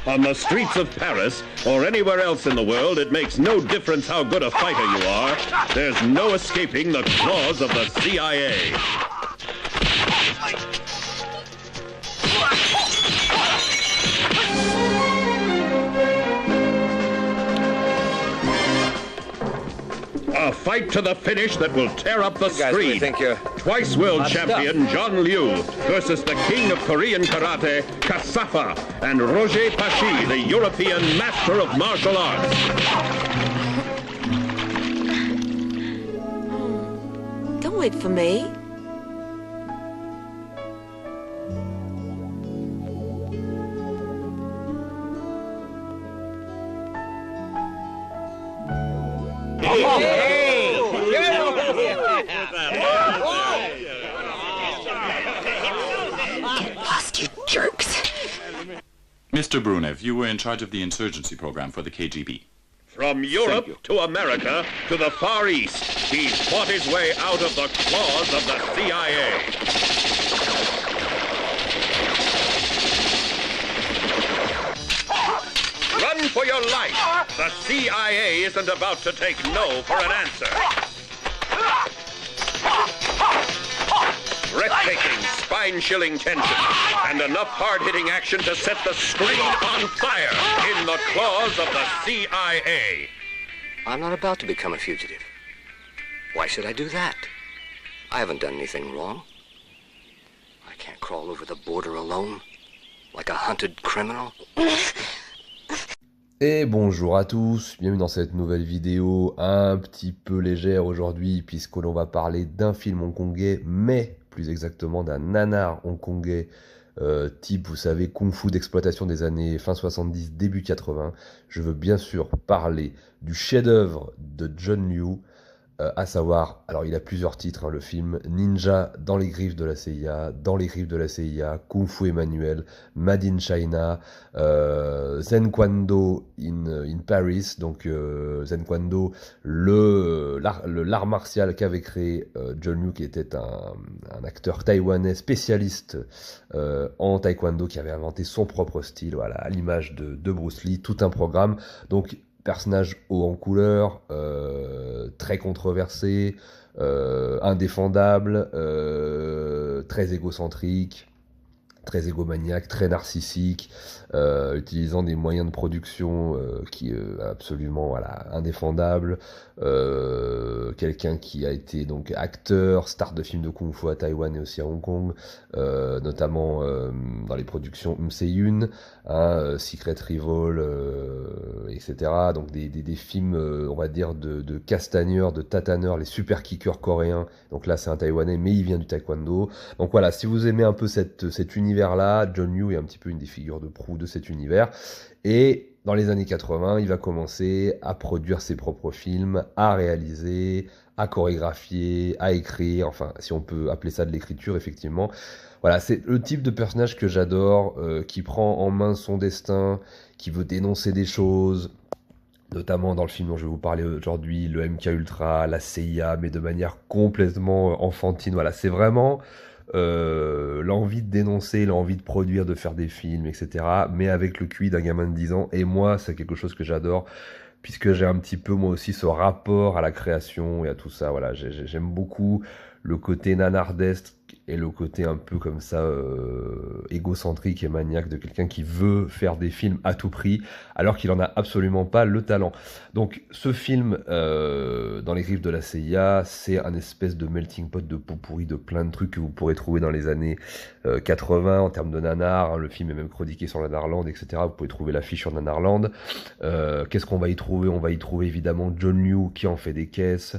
On the streets of Paris or anywhere else in the world, it makes no difference how good a fighter you are. There's no escaping the claws of the CIA. A fight to the finish that will tear up the screen. Twice world champion John Liu versus the king of Korean karate, Kasafa, and Roger Pachi, the European master of martial arts. Don't wait for me. Get lost, you jerks. Mr. Brunev, you were in charge of the insurgency program for the KGB. From Europe to America to the Far East, he's fought his way out of the claws of the CIA. Run for your life. The CIA isn't about to take no for an answer. Breathtaking, spine-chilling tension, and enough hard-hitting action to set the screen on fire in the claws of the CIA. I'm not about to become a fugitive. Why should I do that? I haven't done anything wrong. I can't crawl over the border alone, like a hunted criminal. Et bonjour à tous, bienvenue dans cette nouvelle vidéo un petit peu légère aujourd'hui puisque l'on va parler d'un film hongkongais, mais plus exactement d'un nanar hongkongais type, vous savez, kung-fu d'exploitation des années fin 70, début 80. Je veux bien sûr parler du chef-d'œuvre de John Liu, à savoir, alors il a plusieurs titres, hein, le film Ninja dans les griffes de la CIA, dans les griffes de la CIA, Kung Fu Emmanuel, Made in China, Zen Kwando in Paris, donc Zen Kwando, l'art martial qu'avait créé John Liu, qui était un acteur taïwanais spécialiste en taekwondo, qui avait inventé son propre style, voilà, à l'image de Bruce Lee, tout un programme. Donc personnage haut en couleur, très controversé, indéfendable, très égocentrique, très égomaniaque, très narcissique, utilisant des moyens de production qui absolument voilà, indéfendables, quelqu'un qui a été donc acteur, star de films de kung-fu à Taïwan et aussi à Hong Kong, notamment dans les productions Se-yun, hein, Secret Rival, etc. Donc des films, on va dire, de castagneurs, de tataneurs, les super kickers coréens. Donc là, c'est un Taïwanais, mais il vient du taekwondo. Donc voilà, si vous aimez un peu cet univers-là, John Liu est un petit peu une des figures de proue de cet univers. Et dans les années 80, il va commencer à produire ses propres films, à réaliser, à chorégraphier, à écrire, enfin, si on peut appeler ça de l'écriture, effectivement. Voilà, c'est le type de personnage que j'adore, qui prend en main son destin, qui veut dénoncer des choses, notamment dans le film dont je vais vous parler aujourd'hui, le MK Ultra, la CIA, mais de manière complètement enfantine. Voilà, c'est vraiment l'envie de dénoncer, l'envie de produire, de faire des films, etc. Mais avec le QI d'un gamin de 10 ans. Et moi, c'est quelque chose que j'adore, puisque j'ai un petit peu moi aussi ce rapport à la création et à tout ça. Voilà, j'aime beaucoup le côté nanardesque et le côté un peu comme ça égocentrique et maniaque de quelqu'un qui veut faire des films à tout prix alors qu'il en a absolument pas le talent. Donc ce film dans les griffes de la CIA, c'est un espèce de melting pot de pot pourri de plein de trucs que vous pourrez trouver dans les années 80 en termes de nanar, hein. Le film est même chroniqué sur Nanarland, etc. Vous pouvez trouver l'affiche sur Nanarland. Qu'est-ce qu'on va y trouver? On va y trouver évidemment John Liu qui en fait des caisses,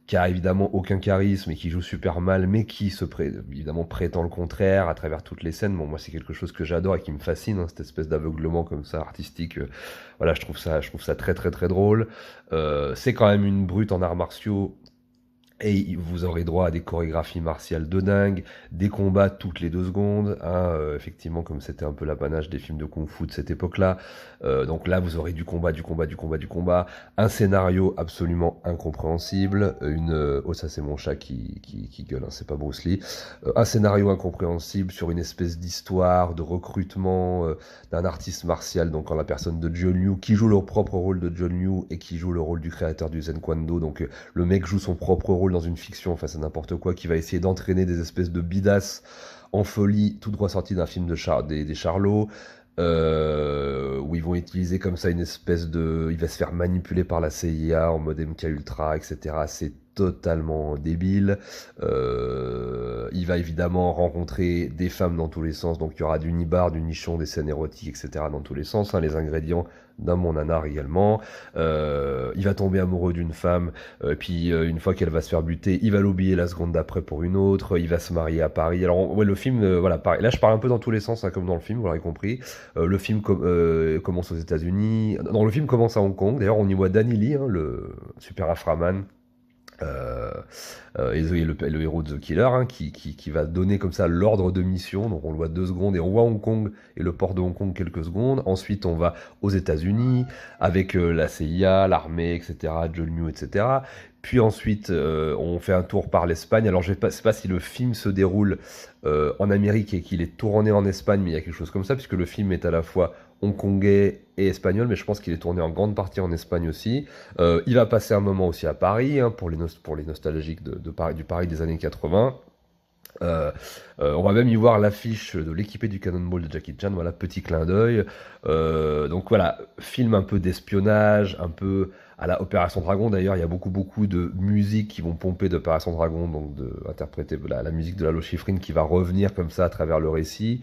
qui a évidemment aucun charisme et qui joue super mal, mais qui évidemment prétend le contraire à travers toutes les scènes. Bon, moi, c'est quelque chose que j'adore et qui me fascine, hein, cette espèce d'aveuglement comme ça, artistique. Voilà, je trouve ça très très très drôle. C'est quand même une brute en arts martiaux Et vous aurez droit à des chorégraphies martiales de dingue, des combats toutes les 2 secondes, hein, effectivement comme c'était un peu l'apanage des films de kung-fu de cette époque-là. Donc là vous aurez du combat, un scénario absolument incompréhensible, oh ça c'est mon chat qui gueule, hein, c'est pas Bruce Lee. Un scénario incompréhensible sur une espèce d'histoire de recrutement d'un artiste martial, donc en la personne de John Liu, qui joue le propre rôle de John Liu et qui joue le rôle du créateur du Zen Kwando. Donc le mec joue son propre rôle dans une fiction face à n'importe quoi, qui va essayer d'entraîner des espèces de bidasses en folie, tout droit sorti d'un film des Charlots, où ils vont utiliser comme ça une espèce de... Il va se faire manipuler par la CIA en mode MK Ultra, etc. C'est totalement débile. Il va évidemment rencontrer des femmes dans tous les sens, donc il y aura du nibar, du nichon, des scènes érotiques, etc. dans tous les sens, hein, les ingrédients d'un bon nanar également. Il va tomber amoureux d'une femme, puis une fois qu'elle va se faire buter, il va l'oublier la seconde d'après pour une autre, il va se marier à Paris. Alors ouais, le film, voilà, pareil. Là je parle un peu dans tous les sens, hein, comme dans le film, vous l'aurez compris. Le film commence aux États-Unis. Non, le film commence à Hong Kong. D'ailleurs on y voit Danny Lee, hein, le super Aframan. Et le héros de The Killer, hein, qui va donner comme ça l'ordre de mission. Donc on le voit 2 secondes et on voit Hong Kong et le port de Hong Kong quelques secondes. Ensuite on va aux États-Unis avec la CIA, l'armée, etc., John Liu, etc. Puis ensuite on fait un tour par l'Espagne. Alors je sais pas si le film se déroule en Amérique et qu'il est tourné en Espagne, mais il y a quelque chose comme ça, puisque le film est à la fois hongkongais et espagnol, mais je pense qu'il est tourné en grande partie en Espagne aussi. Il va passer un moment aussi à Paris, hein, pour les nostalgiques de Paris, du Paris des années 80. On va même y voir l'affiche de l'équipé du Cannonball de Jackie Chan, voilà, petit clin d'œil. Donc voilà, film un peu d'espionnage, un peu à la Opération Dragon. D'ailleurs, il y a beaucoup de musique qui vont pomper d'Opération Dragon, donc interpréter la musique de Lalo Schifrin qui va revenir comme ça à travers le récit.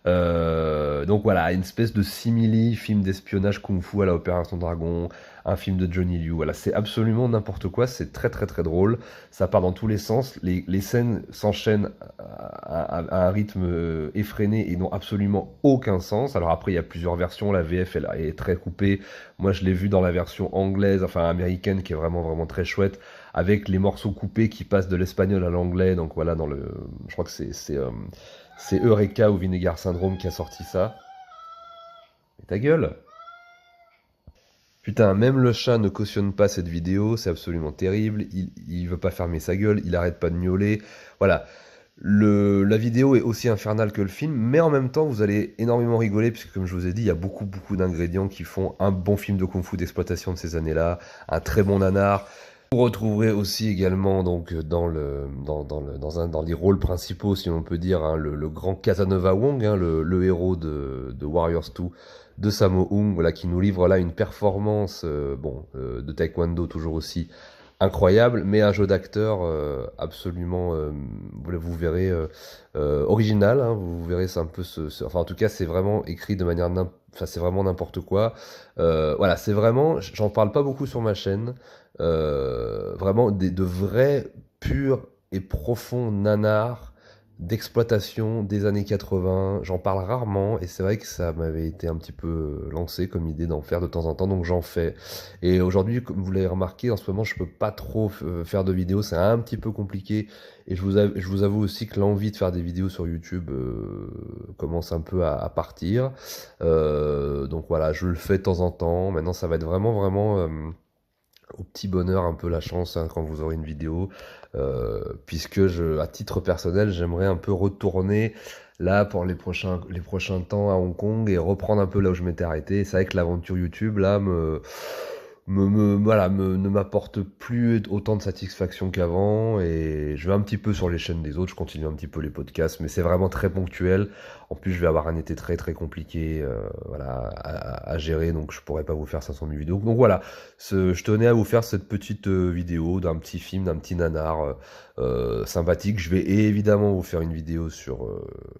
Donc voilà, une espèce de simili film d'espionnage kung-fu à la Opération Dragon, un film de Johnny Liu. Voilà, c'est absolument n'importe quoi, c'est très drôle, ça part dans tous les sens, les scènes s'enchaînent à un rythme effréné et n'ont absolument aucun sens. Alors après, il y a plusieurs versions, la VF elle est très coupée. Moi, je l'ai vu dans la version anglaise, enfin américaine, qui est vraiment très chouette, avec les morceaux coupés qui passent de l'espagnol à l'anglais. Donc voilà, je crois que c'est Eureka ou Vinegar Syndrome qui a sorti ça. Mais ta gueule! Putain, même le chat ne cautionne pas cette vidéo, c'est absolument terrible. Il veut pas fermer sa gueule, il arrête pas de miauler. Voilà. La vidéo est aussi infernale que le film, mais en même temps, vous allez énormément rigoler, puisque comme je vous ai dit, il y a beaucoup d'ingrédients qui font un bon film de kung-fu d'exploitation de ces années-là, un très bon nanar. Vous retrouverez aussi également donc dans les rôles principaux, si on peut dire, hein, le grand Casanova Wong, hein, le héros de Warriors 2 de Sammo Hung, voilà, qui nous livre là une performance de taekwondo toujours aussi incroyable, mais un jeu d'acteur absolument, vous verrez, original, hein, vous verrez, c'est un peu enfin en tout cas c'est vraiment écrit de manière, enfin c'est vraiment n'importe quoi. Voilà, c'est vraiment, j'en parle pas beaucoup sur ma chaîne, vraiment de vrais, purs et profonds nanars d'exploitation des années 80, j'en parle rarement, et c'est vrai que ça m'avait été un petit peu lancé comme idée d'en faire de temps en temps, donc j'en fais. Et aujourd'hui, comme vous l'avez remarqué, en ce moment je peux pas trop faire de vidéos, c'est un petit peu compliqué, et je vous avoue aussi que l'envie de faire des vidéos sur YouTube commence un peu à partir. Donc voilà, je le fais de temps en temps, maintenant ça va être vraiment au petit bonheur, un peu la chance, hein, quand vous aurez une vidéo, puisque à titre personnel, j'aimerais un peu retourner là pour les prochains temps à Hong Kong et reprendre un peu là où je m'étais arrêté. C'est vrai que l'aventure YouTube là ne m'apporte plus autant de satisfaction qu'avant, et je vais un petit peu sur les chaînes des autres, je continue un petit peu les podcasts, mais c'est vraiment très ponctuel. En plus, je vais avoir un été très compliqué, à gérer, donc je pourrais pas vous faire 500 000 vidéos. Donc voilà, je tenais à vous faire cette petite vidéo d'un petit film, d'un petit nanar sympathique. Je vais évidemment vous faire une vidéo sur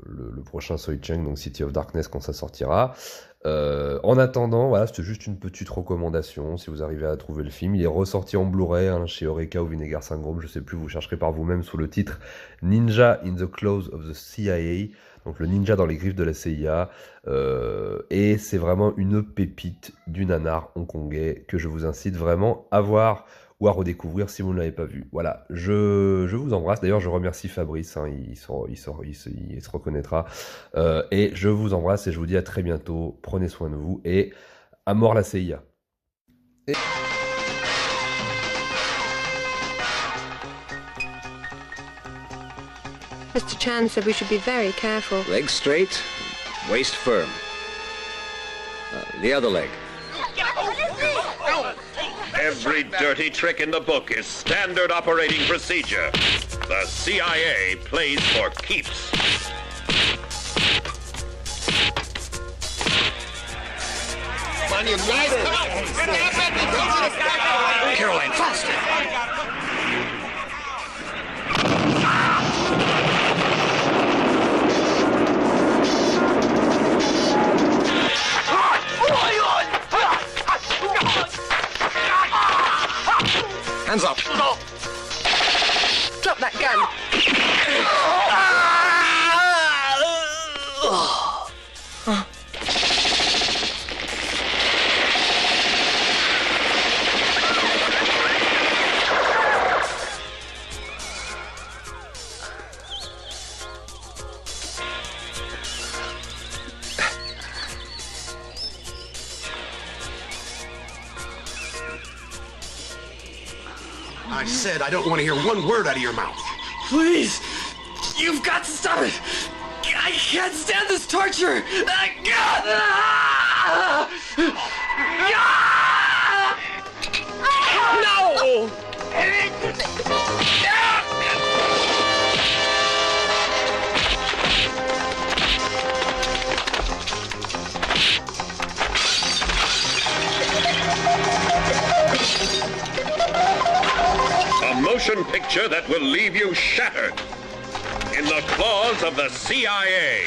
le prochain Soi Cheng, donc City of Darkness, quand ça sortira. En attendant, voilà, c'était juste une petite recommandation. Si vous arrivez à trouver le film, il est ressorti en Blu-ray, hein, chez Eureka ou Vinegar Syndrome, je sais plus, vous chercherez par vous-même sous le titre Ninja in the Claws of the CIA, donc le ninja dans les griffes de la CIA, et c'est vraiment une pépite du nanar hongkongais que je vous incite vraiment à voir ou à redécouvrir si vous ne l'avez pas vu. Voilà, je vous embrasse. D'ailleurs, je remercie Fabrice, hein, il se reconnaîtra. Et je vous embrasse et je vous dis à très bientôt. Prenez soin de vous et à mort la CIA. Mr. Chan said we should be very careful. Leg straight, waist firm. The other leg. Every dirty trick in the book is standard operating procedure. The CIA plays for keeps. Caroline, faster! Hands up! Drop that gun. I said I don't want to hear one word out of your mouth. Please! You've got to stop it! I can't stand this torture! No! A motion picture that will leave you shattered in the claws of the CIA.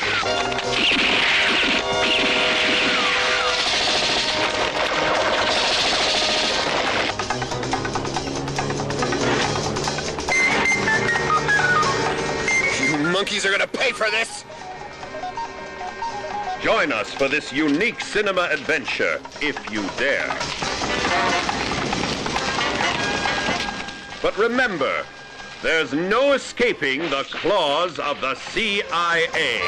You monkeys are gonna pay for this! Join us for this unique cinema adventure, if you dare. But remember, there's no escaping the claws of the CIA.